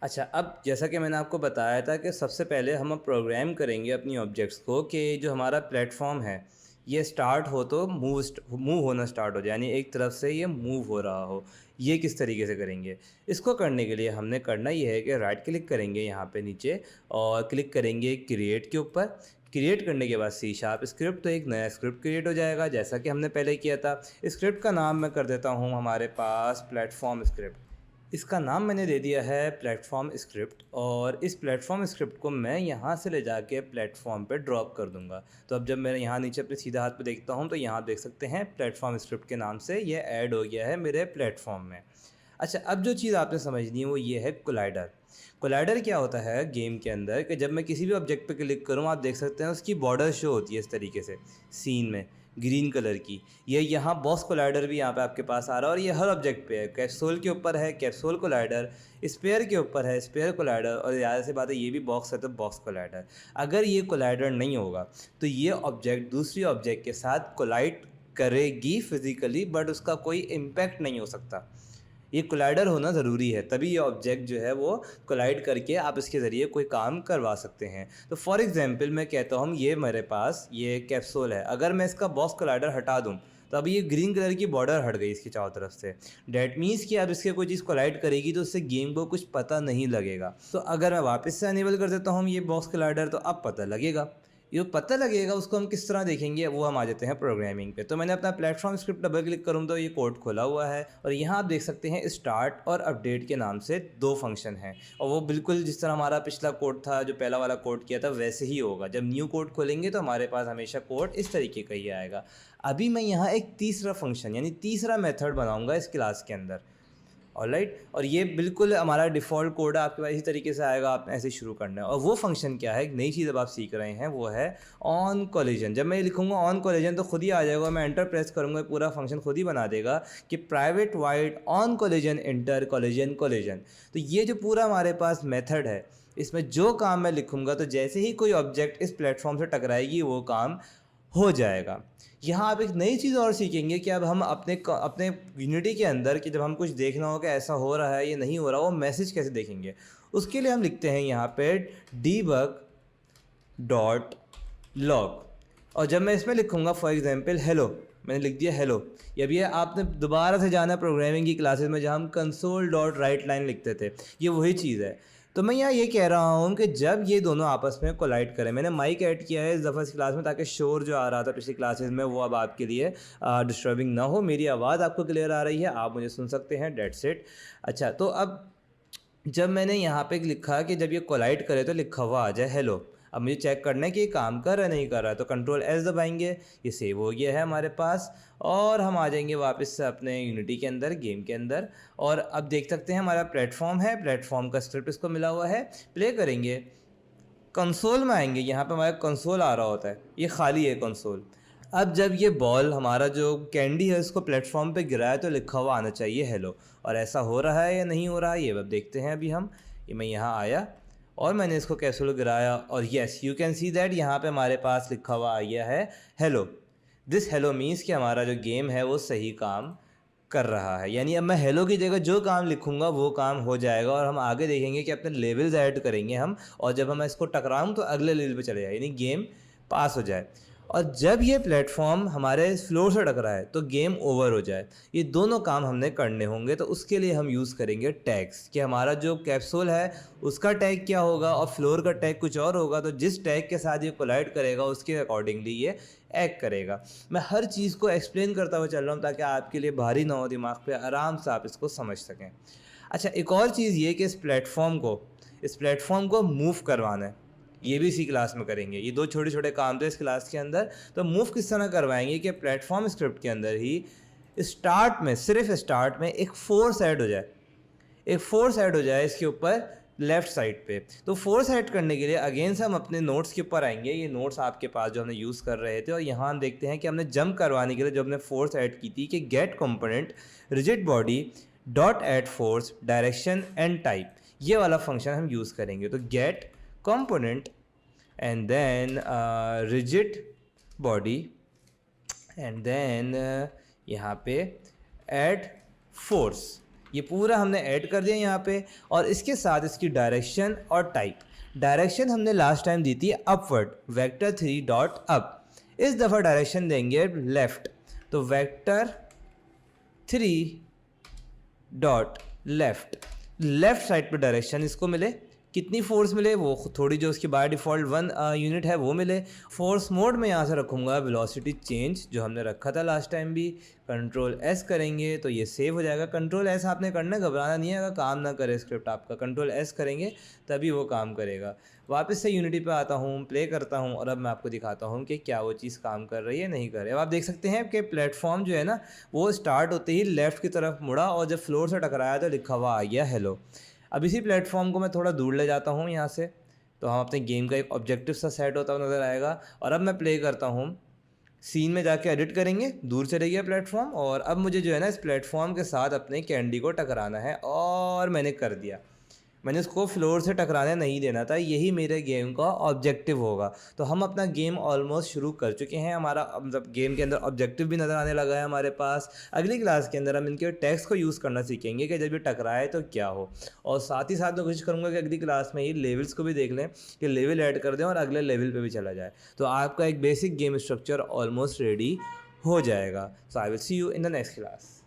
अच्छा, अब जैसा कि मैंने आपको बताया था कि सबसे पहले हम अब प्रोग्राम करेंगे अपनी ऑब्जेक्ट्स को कि जो हमारा प्लेटफॉर्म है ये स्टार्ट हो तो मूव होना स्टार्ट हो जाए, यानी एक तरफ से ये मूव हो रहा हो। ये किस तरीके से करेंगे? इसको करने के लिए हमने करना ये है कि राइट क्लिक करेंगे यहाँ पे नीचे और क्लिक करेंगे क्रिएट के ऊपर। क्रिएट करने के बाद सी शार्प स्क्रिप्ट, तो एक नया स्क्रिप्ट क्रिएट हो जाएगा जैसा कि हमने पहले किया था। स्क्रिप्ट का नाम मैं कर देता हूँ हमारे पास प्लेटफॉर्म स्क्रिप्ट। इसका नाम मैंने दे दिया है प्लेटफॉर्म स्क्रिप्ट, और इस प्लेटफॉर्म स्क्रिप्ट को मैं यहाँ से ले जाके प्लेटफॉर्म पे ड्रॉप कर दूँगा। तो अब जब मैं यहाँ नीचे अपने सीधा हाथ पे देखता हूँ तो यहाँ आप देख सकते हैं प्लेटफॉर्म स्क्रिप्ट के नाम से ये ऐड हो गया है मेरे प्लेटफॉर्म में। अच्छा, अब जो चीज़ आपने समझनी है वो ये है कोलाइडर। कोलाइडर क्या होता है गेम के अंदर कि जब मैं किसी भी ऑब्जेक्ट पे क्लिक करूँ आप देख सकते हैं उसकी बॉर्डर शो होती है इस तरीके से सीन में, ग्रीन कलर की। ये यहाँ बॉक्स कोलाइडर भी यहाँ पे आपके पास आ रहा है और ये हर ऑब्जेक्ट पे है। कैप्सूल के ऊपर है कैप्सूल कोलाइडर, स्पेयर के ऊपर है स्पेयर कोलाइडर, और ज़्यादा सी बात है ये भी बॉक्स है तो बॉक्स कोलाइडर। अगर ये कोलाइडर नहीं होगा तो ये ऑब्जेक्ट दूसरी ऑब्जेक्ट के साथ कोलाइड करेगी फिज़िकली, बट उसका कोई इम्पैक्ट नहीं हो सकता। ये कोलाइडर होना ज़रूरी है, तभी ये ऑब्जेक्ट जो है वो कोलाइड करके आप इसके ज़रिए कोई काम करवा सकते हैं। तो फॉर एग्जांपल मैं कहता हूँ ये मेरे पास ये कैप्सूल है, अगर मैं इसका बॉक्स कोलाइडर हटा दूँ तो अभी ये ग्रीन कलर की बॉर्डर हट गई इसकी चारों तरफ से। डैट मीन्स कि अब इसके कोई चीज़ कोलाइड करेगी तो उससे गेम को कुछ पता नहीं लगेगा। तो अगर मैं वापस से अनेबल कर देता हूँ ये बॉक्स कोलाइडर तो अब पता लगेगा। ये पता लगेगा उसको हम किस तरह देखेंगे, वो हम आ जाते हैं प्रोग्रामिंग पे। तो मैंने अपना प्लेटफॉर्म स्क्रिप्ट डबल क्लिक करूँ तो ये कोड खोला हुआ है और यहाँ आप देख सकते हैं स्टार्ट और अपडेट के नाम से दो फंक्शन हैं, और वो बिल्कुल जिस तरह हमारा पिछला कोड था जो पहला वाला कोड किया था वैसे ही होगा। जब न्यू कोड खोलेंगे तो हमारे पास हमेशा कोड इस तरीके का ही आएगा। अभी मैं यहाँ एक तीसरा फंक्शन यानी तीसरा मेथड बनाऊँगा इस क्लास के अंदर। ऑलराइट, और ये बिल्कुल हमारा डिफ़ॉल्ट कोड है, आपके पास इसी तरीके से आएगा, आपने ऐसे ही शुरू करना है। और वो फंक्शन क्या है, एक नई चीज़ अब आप सीख रहे हैं, वो है ऑन कोलिजन। जब मैं लिखूंगा ऑन कोलिजन तो खुद ही आ जाएगा, मैं एंटर प्रेस करूंगा पूरा फंक्शन खुद ही बना देगा कि private wide on collision inter collision collision. तो ये जो पूरा हमारे पास मेथड है इसमें जो काम मैं लिखूंगा तो जैसे ही कोई ऑब्जेक्ट इस प्लेटफॉर्म से टकराएगी वो काम हो जाएगा। यहाँ आप एक नई चीज़ और सीखेंगे कि अब हम अपने यूनिटी के अंदर कि जब हम कुछ देखना हो कि ऐसा हो रहा है ये नहीं हो रहा, वो मैसेज कैसे देखेंगे। उसके लिए हम लिखते हैं यहाँ पे debug डॉट लॉग, और जब मैं इसमें लिखूँगा फॉर एग्जांपल हेलो, मैंने लिख दिया हेलो। अब ये आपने दोबारा से जाना प्रोग्रामिंग की क्लासेस में जहाँ हम कंसोल डॉट राइट लाइन लिखते थे, ये वही चीज़ है। तो मैं यहाँ ये कह रहा हूँ कि जब ये दोनों आपस में कोलाइड करें, मैंने माइक ऐड किया है इस दफ़ा इस क्लास में ताकि शोर जो आ रहा था पिछली क्लासेस में वो अब आपके लिए डिस्टर्बिंग ना हो। मेरी आवाज़ आपको क्लियर आ रही है, आप मुझे सुन सकते हैं, डेट्स इट। अच्छा, तो अब जब मैंने यहाँ पे लिखा कि जब ये कोलाइड करे तो लिखा हुआ आ जाए हेलो। अब मुझे चेक करना है कि ये काम कर रहा है नहीं कर रहा है, तो कंट्रोल एस दबाएंगे, ये सेव हो गया है हमारे पास, और हम आ जाएंगे वापस से अपने यूनिटी के अंदर गेम के अंदर। और अब देख सकते हैं हमारा प्लेटफॉर्म है, प्लेटफॉर्म का स्क्रिप्ट इसको मिला हुआ है। प्ले करेंगे, कंसोल में आएंगे, यहाँ पे हमारा कंसोल आ रहा होता है, ये खाली है कंसोल। अब जब ये बॉल हमारा जो कैंडी है उसको प्लेटफॉर्म पे गिराया तो लिखा हुआ आना चाहिए हेलो, और ऐसा हो रहा है या नहीं हो रहा है ये अब देखते हैं। अभी हम ये मैं यहाँ आया और मैंने इसको कैप्सूल गिराया और yes you can see that यहाँ पे हमारे पास लिखा हुआ आ गया है हेलो। दिस हेलो मीन्स कि हमारा जो गेम है वो सही काम कर रहा है, यानी अब मैं हेलो की जगह जो काम लिखूंगा वो काम हो जाएगा। और हम आगे देखेंगे कि अपने लेवल्स ऐड करेंगे हम, और जब हम इसको टकराऊँ तो अगले लेवल पे चले जाए यानी गेम पास हो जाए। और जब ये प्लेटफॉर्म हमारे फ्लोर से टकराए तो गेम ओवर हो जाए, ये दोनों काम हमने करने होंगे। तो उसके लिए हम यूज़ करेंगे टैग्स, कि हमारा जो कैप्सूल है उसका टैग क्या होगा और फ्लोर का टैग कुछ और होगा, तो जिस टैग के साथ ये कोलाइड करेगा उसके अकॉर्डिंगली ये एक्ट करेगा। मैं हर चीज़ को एक्सप्लेन करता हुआ चल रहा हूँ ताकि आपके लिए भारी ना हो, दिमाग पे आराम से आप इसको समझ सकें। अच्छा, एक और चीज़ ये कि इस प्लेटफॉर्म को मूव करवाना है, ये भी इसी क्लास में करेंगे। ये दो छोटे छोटे काम थे इस क्लास के अंदर। तो मूव किस तरह करवाएंगे कि प्लेटफॉर्म स्क्रिप्ट के अंदर ही स्टार्ट में, सिर्फ स्टार्ट में एक फोर्स ऐड हो जाए, एक फोर्स ऐड हो जाए इसके ऊपर लेफ़्ट साइड पे। तो फोर्स ऐड करने के लिए अगेन से हम अपने नोट्स के ऊपर आएंगे, ये नोट्स आपके पास जो हमने यूज़ कर रहे थे, और यहाँ हम देखते हैं कि हमने जंप करवाने के लिए जो हमने फोर्स ऐड की थी कि get component rigid body dot add force direction and type, ये वाला फंक्शन हम यूज़ करेंगे। तो get component and then rigid body and then यहाँ पे add force, ये पूरा हमने ऐड कर दिया यहाँ पे। और इसके साथ इसकी डायरेक्शन और टाइप। डायरेक्शन हमने लास्ट टाइम दी थी अपवर्ड, वेक्टर 3 डॉट अप। इस दफ़ा डायरेक्शन देंगे लेफ़्ट, तो vector 3 dot left. Left side पर डायरेक्शन इसको मिले, कितनी फोर्स मिले वो थोड़ी, जो उसकी बाय डिफ़ॉल्ट 1 यूनिट है वो मिले। फोर्स मोड में यहाँ से रखूँगा वेलोसिटी चेंज, जो हमने रखा था लास्ट टाइम भी। कंट्रोल एस करेंगे तो ये सेव हो जाएगा। कंट्रोल एस आपने करना, घबराना नहीं है अगर काम ना करे स्क्रिप्ट आपका। कंट्रोल एस करेंगे तभी वो काम करेगा। वापस से यूनिटी पे आता हूँ, प्ले करता हूँ, और अब मैं आपको दिखाता हूँ कि क्या वो चीज़ काम कर रही है नहीं कर रही है। अब आप देख सकते हैं कि प्लेटफॉर्म जो है ना वो स्टार्ट होते ही लेफ़्ट की तरफ मुड़ा, और जब फ्लोर से टकराया तो लिखा हुआ आ गया हेलो। अब इसी प्लेटफॉर्म को मैं थोड़ा दूर ले जाता हूँ यहाँ से, तो हम अपने गेम का एक ऑब्जेक्टिव सा सेट होता हुआ नज़र आएगा। और अब मैं प्ले करता हूँ, सीन में जाके एडिट करेंगे, दूर चले गया प्लेटफॉर्म। और अब मुझे जो है ना इस प्लेटफॉर्म के साथ अपने कैंडी को टकराना है, और मैंने कर दिया। मैंने उसको फ्लोर से टकराने नहीं देना था, यही मेरे गेम का ऑब्जेक्टिव होगा। तो हम अपना गेम ऑलमोस्ट शुरू कर चुके हैं। हमारा मतलब गेम के अंदर ऑब्जेक्टिव भी नज़र आने लगा है हमारे पास। अगली क्लास के अंदर हम इनके टेक्स्ट को यूज़ करना सीखेंगे कि जब ये टकराए तो क्या हो। और साथ ही साथ मैं कोशिश करूँगा कि अगली क्लास में ही लेवल्स को भी देख लें कि लेवल ऐड कर दें और अगले लेवल पर भी चला जाए, तो आपका एक basic game structure almost ready हो जाएगा। So I will see you in the next class.